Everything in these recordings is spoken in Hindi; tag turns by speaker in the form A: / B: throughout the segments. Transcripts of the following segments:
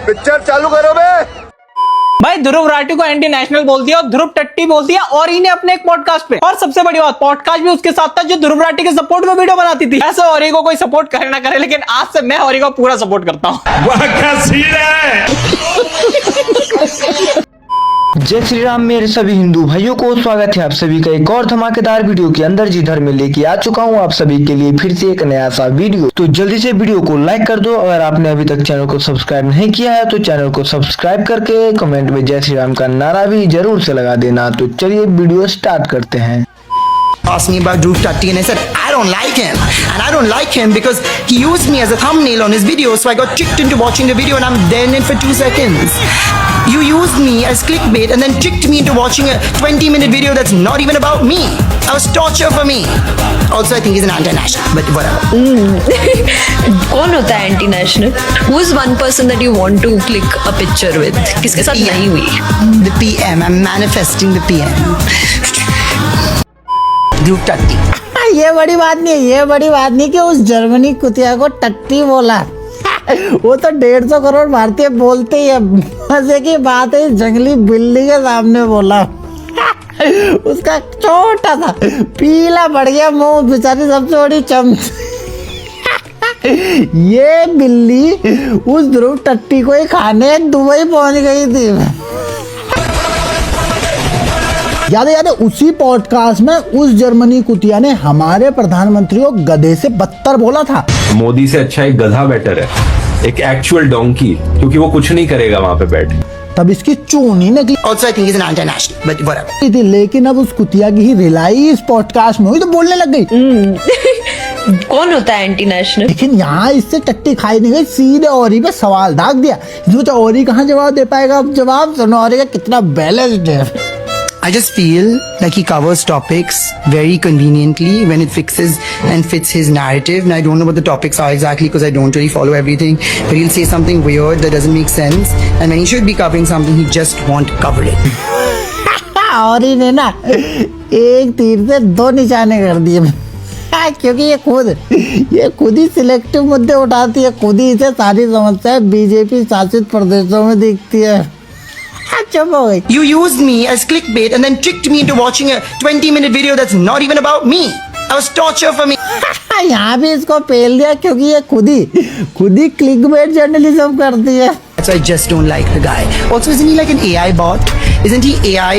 A: पिक्चर चालू करो बे।
B: भाई ध्रुव राठी को एंटी नेशनल बोल दिया और ध्रुव टट्टी बोल दिया और इन्हें अपने एक पॉडकास्ट पे। और सबसे बड़ी बात, पॉडकास्ट भी उसके साथ था जो ध्रुव राठी के सपोर्ट में वीडियो बनाती थी। ऐसे औरी को कोई सपोर्ट करे ना करे, लेकिन आज से मैं औरी को पूरा सपोर्ट करता हूँ।
C: वाह क्या सीन है।
D: जय श्री राम मेरे सभी हिंदू भाइयों को स्वागत है आप सभी का एक और धमाकेदार वीडियो के अंदर। जिधर में लेके आ चुका हूँ आप सभी के लिए फिर से एक नया सा वीडियो। तो जल्दी से वीडियो को लाइक कर दो। अगर आपने अभी तक चैनल को सब्सक्राइब नहीं किया है तो चैनल को सब्सक्राइब करके कमेंट में जय श्री राम का नारा भी जरूर से लगा देना। तो चलिए वीडियो स्टार्ट करते हैं।
E: Asked me about Dhruv Tatti and I said I don't like him, and I don't like him because he used me as a thumbnail on his video, so I got tricked into watching the video and I'm there in it for 2 seconds. You used me as clickbait and then tricked me into watching a 20-minute video that's not even about me. That was torture for me. Also I think he's an anti-national, but whatever.
F: कौन होता है anti national? Who is one person that you want to click a picture with? किसके साथ नहीं हुई?
E: The PM, I'm manifesting the PM. Dhruv Tatti.
G: ये बड़ी बात नहीं है, ये बड़ी बात नहीं कि उस जर्मनी कुतिया को टट्टी बोला। वो तो 150 करोड़ भारतीय बोलते ही है। मजे की बात है, जंगली बिल्ली के सामने बोला। उसका छोटा था पीला पड़ गया मुंह, बेचारी सबसे बड़ी चमच। ये बिल्ली उस ध्रुव टट्टी को ही खाने दुबई पहुंच गई थी। याद है उसी पॉडकास्ट में उस जर्मनी कुतिया ने हमारे प्रधानमंत्री को गधे से बदतर बोला था।
C: मोदी से अच्छा एक गधा बेटर है, एक एक्चुअल डोंकी, क्योंकि वो कुछ नहीं करेगा वहां पे बैठ।
G: तब इसकी चूनी निकली।
E: Also I think he's an anti-national, but whatever.
G: थी, लेकिन अब उस कुतिया की ही रिलाई इस पॉडकास्ट में हुई तो बोलने लग गई।
F: कौन होता है एंटी नेशनल?
G: लेकिन यहाँ इससे टट्टी खाई नहीं गई, सीधे औरी पे सवाल दाग दिया। सोचा औरी कहाँ जवाब दे पाएगा। अब जवाब सुनो औरी का कितना बैलेंस्ड है।
E: I just feel like he covers topics very conveniently when it fixes and fits his narrative. And I don't know what the topics are exactly because I don't really follow everything. But he'll say something weird that doesn't make sense. And when he should be covering something, he just won't cover it.
G: और ही ने ना एक तीर से 2 निशाने कर दिए। क्योंकि ये खुद ही सिलेक्टिव मुद्दे उठाती है, खुद ही इसे सारी समस्याएं बीजेपी शासित प्रदेशों में दिखती है। चुप हो गई।
E: You used me as clickbait and then tricked me into watching a 20-minute video that's not even about me. That was torture for me.
G: यहाँ भी इसको पेल दिया क्योंकि ये खुद ही क्लिकबेट जर्नलिज्म करती है।
E: So I just don't like the guy. Also, isn't he like an AI bot? Isn't he AI?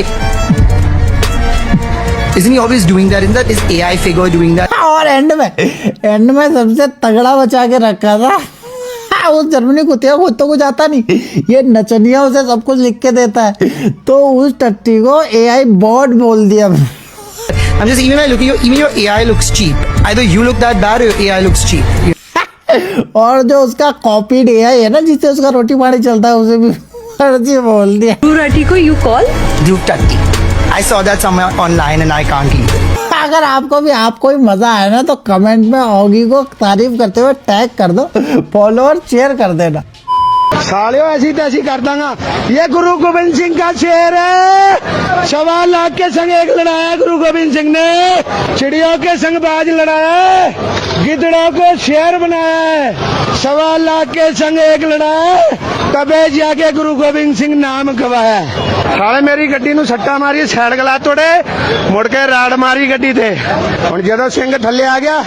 E: Isn't he always doing that? Isn't that his AI figure doing that?
G: और एंड में सबसे तगड़ा बचा के रखा था। उस जर्मनी कुतिया खुद तो कुछ आता नहीं, ये नचनिया उसे सब कुछ लिख के देता है, तो उस टट्टी को AI बॉट बोल दिया।
E: I'm just even your AI looks cheap. Either you look that bad or your AI looks cheap.
G: और जो उसका कॉपीड AI है ना, जिससे उसका रोटी पानी चलता है, उसे भी फर्जी बोल दिया।
F: ध्रुव राठी को you call?
E: Dhruv Tatti. I saw that somewhere online and I can't leave it.
G: अगर आपको भी मजा आया ना तो कमेंट में ऑगी को तारीफ करते हुए टैग कर दो, फॉलोअर शेयर कर देना।
H: सालियों ऐसी तैसी कर दूंगा। ये गुरु गोविंद सिंह का शेर है। 1.25 लाख के संग एक लड़ाया गुरु गोविंद सिंह ने, चिड़ियों के संग बाज लड़ाया, गिदड़ों को शेर बनाया है। 1.25 लाख के संग एक लड़ाया, तबे जाके गुरु गोविंद सिंह नाम गवाया। साले मेरी गड्डी नूं सट्टा मारी, साइड गला तोड़े, मुड़ के राड़ मारी गड्डी ते। हुण जदों सिंह थल्ले आ गया,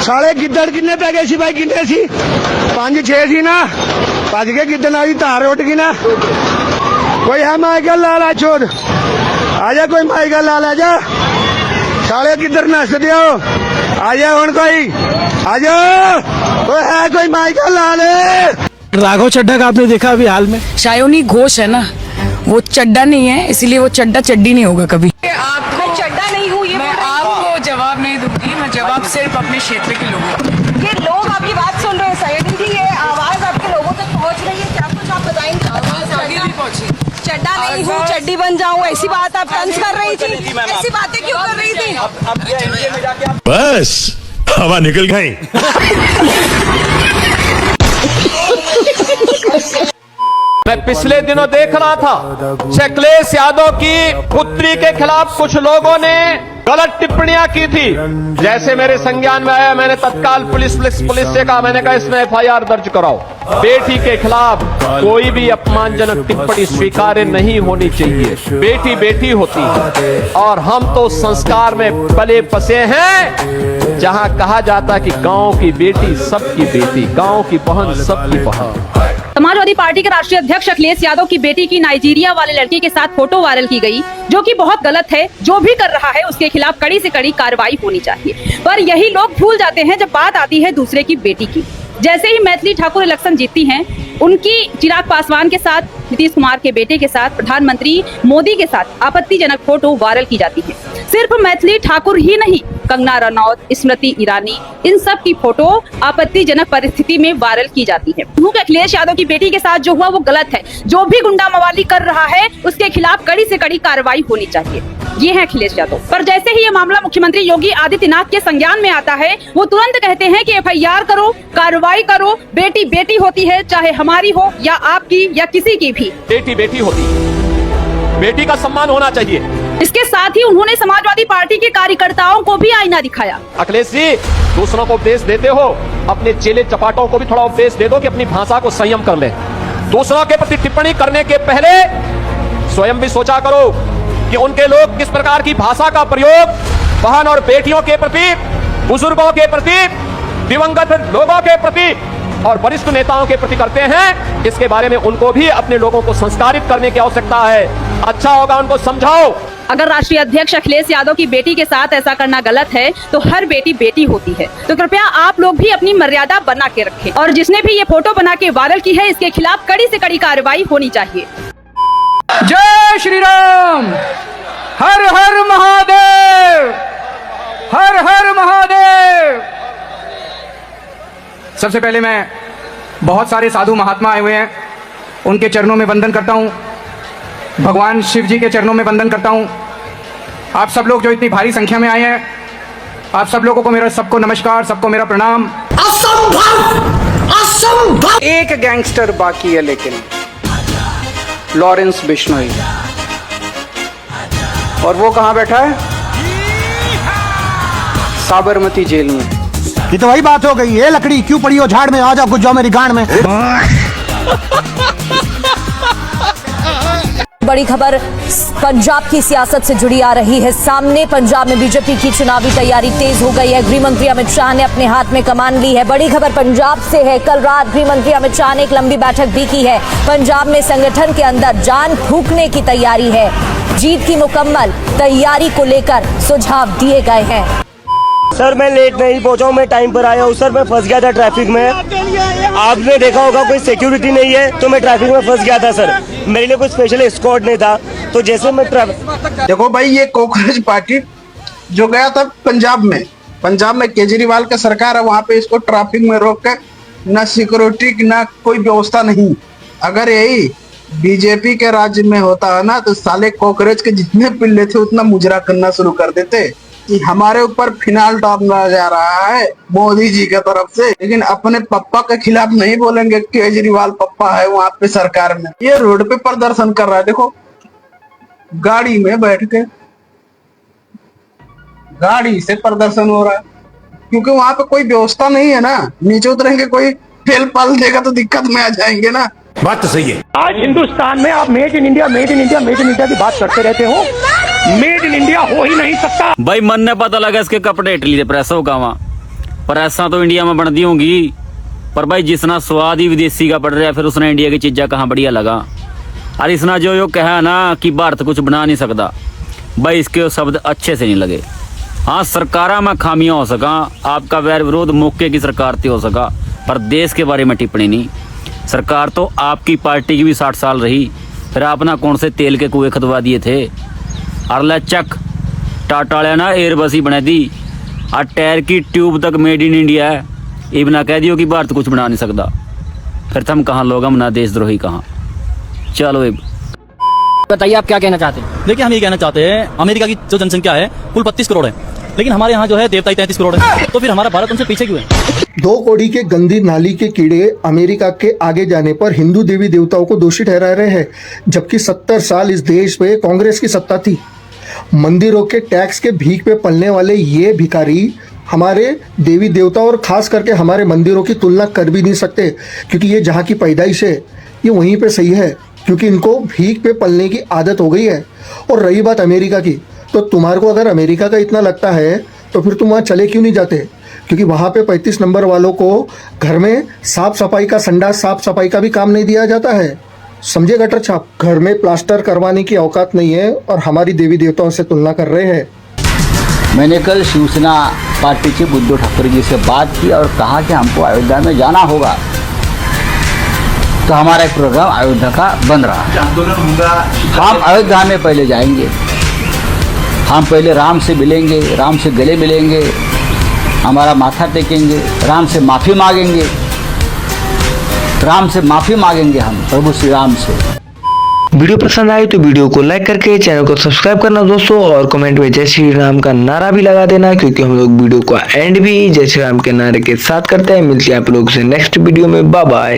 H: साले गिद्दड़ किन्ने पै गए सी भाई? किन्ने सी? 5-6 सी ना। भज के गिद्दड़ की धार उठ गई ना। कोई है माइकल लाल चोद? आजा कोई माइकल लाल आजा। साले किधर नस दियो? आजा हुण कोई, आजा कोई है कोई माइकल लाल?
I: राघव चड्ढा का आपने देखा अभी हाल में?
J: शायोनी घोष है ना, वो चड्डा नहीं है, इसीलिए वो चड्डा चड्डी नहीं होगा कभी।
F: आपको चड्डा नहीं हूँ, ये
J: मैं आपको जवाब नहीं दूंगी, मैं जवाब सिर्फ अपने क्षेत्र के लोगों को।
F: ये लोग आपकी बात सुन रहे हैं, शायद जी ये आवाज आपके लोगों तक पहुँच रही है, क्या कुछ आप बताएंगे?
J: आवाज आगे भी पहुंची।
F: चड्डा नहीं हूँ, चड्डी बन जाऊँ, ऐसी बात आप तंज कर रही थी, ऐसी बातें क्यों कर रही थी?
C: बस हवा निकल गई।
B: मैं पिछले दिनों देख रहा था शैलेश यादव की पुत्री के खिलाफ कुछ लोगों ने
A: गलत टिप्पणियां की थी। जैसे मेरे संज्ञान में आया, मैंने तत्काल पुलिस से कहा, मैंने कहा इसमें FIR दर्ज कराओ। बेटी के खिलाफ कोई भी अपमानजनक टिप्पणी स्वीकार्य नहीं होनी चाहिए। बेटी बेटी होती है और हम तो संस्कार में पले बसे हैं, जहां कहा जाता कि गांव की बेटी सबकी बेटी, गांव की बहन सबकी बहन।
K: समाजवादी पार्टी के राष्ट्रीय अध्यक्ष अखिलेश यादव की बेटी की नाइजीरिया वाले लड़के के साथ फोटो वायरल की गई, जो कि बहुत गलत है। जो भी कर रहा है उसके खिलाफ कड़ी से कड़ी कार्रवाई होनी चाहिए। पर यही लोग भूल जाते हैं जब बात आती है दूसरे की बेटी की। जैसे ही मैथिली ठाकुर इलेक्शन जीतती हैं, उनकी चिराग पासवान के साथ, नीतीश कुमार के बेटे के साथ, प्रधानमंत्री मोदी के साथ आपत्तिजनक फोटो वायरल की जाती है। सिर्फ मैथिली ठाकुर ही नहीं, कंगना रनौत, स्मृति ईरानी, इन सब की फोटो आपत्तिजनक परिस्थिति में वायरल की जाती है। अखिलेश यादव की बेटी के साथ जो हुआ वो गलत है। जो भी गुंडा मवाली कर रहा है उसके खिलाफ कड़ी से कड़ी कार्रवाई होनी चाहिए। ये है अखिलेश यादव। पर जैसे ही ये मामला मुख्यमंत्री योगी आदित्यनाथ के संज्ञान में आता है, वो तुरंत कहते हैं कि FIR करो, कार्रवाई करो। बेटी बेटी होती है, चाहे हमारी हो या आपकी या किसी की भी।
A: बेटी बेटी होती है, बेटी का सम्मान होना चाहिए।
K: इसके साथ ही उन्होंने समाजवादी पार्टी के कार्यकर्ताओं को भी आईना दिखाया।
A: अखिलेश जी, दूसरों को उपदेश देते हो, अपने चेले चपाटों को भी थोड़ा उपदेश दे दो कि अपनी भाषा को संयम कर ले। दूसरों के प्रति टिप्पणी करने के पहले स्वयं भी सोचा करो कि उनके लोग किस प्रकार की भाषा का प्रयोग बहन और बेटियों के प्रति, बुजुर्गों के प्रति, दिवंगत लोगों के प्रति और वरिष्ठ नेताओं के प्रति करते हैं। इसके बारे में उनको भी अपने लोगों को संस्कारित करने की आवश्यकता है। अच्छा होगा उनको समझाओ।
K: अगर राष्ट्रीय अध्यक्ष अखिलेश यादव की बेटी के साथ ऐसा करना गलत है, तो हर बेटी बेटी होती है। तो कृपया आप लोग भी अपनी मर्यादा बना के रखें। और जिसने भी ये फोटो बना के वायरल की है, इसके खिलाफ कड़ी से कड़ी कार्रवाई होनी चाहिए।
B: जय श्री राम, हर हर महादेव, हर हर महादेव।
L: सबसे पहले मैं बहुत सारे साधु महात्मा आए हुए हैं, उनके चरणों में वंदन करता हूं। भगवान शिव जी के चरणों में वंदन करता हूं। आप सब लोग जो इतनी भारी संख्या में आए हैं, आप सब लोगों को मेरा सबको नमस्कार, सबको मेरा प्रणाम।
H: असंभव, असंभव।
L: एक गैंगस्टर बाकी है, लेकिन लॉरेंस बिश्नोई, और वो कहां बैठा है? साबरमती जेल में।
H: ये तो वही बात हो गई। ये लकड़ी क्यों पड़ी हो झाड़ में? आ जाओ, कुछ जाओ मेरी गांड में।
M: बड़ी खबर पंजाब की सियासत से जुड़ी आ रही है सामने। पंजाब में बीजेपी की चुनावी तैयारी तेज हो गई है। गृह मंत्री अमित शाह ने अपने हाथ में कमान ली है। बड़ी खबर पंजाब से है। कल रात गृह मंत्री अमित शाह ने एक लंबी बैठक भी की है। पंजाब में संगठन के अंदर जान फूंकने की तैयारी है। जीत की मुकम्मल तैयारी को लेकर सुझाव दिए गए हैं।
N: सर मैं लेट नहीं पहुंचा हूँ, मैं टाइम पर आया हूँ। सर मैं फंस गया था ट्रैफिक में। आपने देखा होगा कोई सिक्योरिटी नहीं है, तो मैं ट्रैफिक में फंस गया था। सर मेरे लिए कोई स्पेशल एस्कॉर्ट नहीं था, तो जैसे मैं
H: देखो भाई, ये कॉकरोच पार्टी जो गया था पंजाब में केजरीवाल का सरकार है, वहाँ पे इसको ट्रैफिक में रोक कर न सिक्योरिटी न कोई व्यवस्था नहीं। अगर यही बीजेपी के राज्य में होता है ना, तो साले कॉकरोच के जितने पिल्ले थे उतना मुजरा करना शुरू कर देते कि हमारे ऊपर फिनाल डाला जा रहा है मोदी जी की तरफ से, लेकिन अपने पप्पा के खिलाफ नहीं बोलेंगे। केजरीवाल पप्पा है वहां पे सरकार में। ये रोड पे प्रदर्शन कर रहा है, देखो गाड़ी में बैठ के, गाड़ी से प्रदर्शन हो रहा है, क्योंकि वहां पे कोई व्यवस्था नहीं है ना। नीचे उतरेंगे, कोई फेल पाल देगा तो दिक्कत में आ जाएंगे ना।
N: बात तो सही है। आज हिंदुस्तान में आप made in India, made in India, made in India की बात करते रहते हो। मेड इन इंडिया हो ही नहीं सकता।
O: भाई मन ने पता लगा इसके कपड़े इटली के प्रेस होगा, वहाँ प्रेसा तो इंडिया में बनती होंगी, पर भाई जिसना स्वाद ही विदेशी का पड़ रहा है, फिर उसने इंडिया की चीज़ा कहाँ बढ़िया लगा। और इसना जो कहा ना कि भारत कुछ बना नहीं सकता, भाई इसके शब्द अच्छे से नहीं लगे। हाँ, सरकारा में खामियां हो सका, आपका वैर विरोध मौके की सरकार थी हो सका, पर देश के बारे में टिप्पणी नहीं। सरकार तो आपकी पार्टी की भी 60 साल रही, फिर आपना कौन से तेल के कुएं खुदवा दिए थे। अरला चक टाटा वाले ना एयरबस ही बना दी, और टायर की ट्यूब तक मेड इन इंडिया है। ये बिना कह दियो कि भारत कुछ बना नहीं सकता, फिर हम कहाँ लोग, हम ना देशद्रोही कहाँ। चलो
P: बताइए आप क्या कहना चाहते हैं?
Q: देखिए, हम ये कहना चाहते हैं, अमेरिका की जो जनसंख्या है कुल 32 करोड़ है, लेकिन हमारे यहाँ जो है देवता ही 33 करोड़ है, तो फिर हमारा भारत उनसे पीछे क्यों है?
H: 2 कौड़ी के गंदी नाली के कीड़े अमेरिका के आगे जाने पर हिंदू देवी देवताओं को दोषी ठहरा रहे हैं, जबकि 70 साल इस देश में कांग्रेस की सत्ता थी। मंदिरों के टैक्स के भीख पे पलने वाले ये भिखारी हमारे देवी देवता और खास करके हमारे मंदिरों की तुलना कर भी नहीं सकते, क्योंकि ये जहाँ की पैदाइश है ये वहीं पे सही है, क्योंकि इनको भीख पे पलने की आदत हो गई है। और रही बात अमेरिका की, तो तुम्हारे को अगर अमेरिका का इतना लगता है तो फिर तुम वहाँ चले क्यों नहीं जाते, क्योंकि वहाँ पे 35 नंबर वालों को घर में साफ सफाई का, संडास साफ सफाई का भी काम नहीं दिया जाता है। समझे गटर छाप, घर में प्लास्टर करवाने की औकात नहीं है और हमारी देवी देवताओं से तुलना कर रहे हैं।
R: मैंने कल शिवसेना पार्टी के उद्धव ठाकरे जी से बात की और कहा कि हमको अयोध्या में जाना होगा, तो हमारा एक प्रोग्राम अयोध्या का बन रहा है। हम अयोध्या में पहले जाएंगे, हम पहले राम से मिलेंगे, राम से गले मिलेंगे, हमारा माथा टेकेंगे, राम से माफ़ी मांगेंगे, राम से माफ़ी मांगेंगे हम प्रभु श्री राम से।
D: वीडियो पसंद आए तो वीडियो को लाइक करके चैनल को सब्सक्राइब करना दोस्तों, और कमेंट में जय श्री राम का नारा भी लगा देना, क्योंकि हम लोग वीडियो को एंड भी जय श्री राम के नारे के साथ करते हैं। मिलते हैं आप लोग से नेक्स्ट वीडियो में, बाय बाय।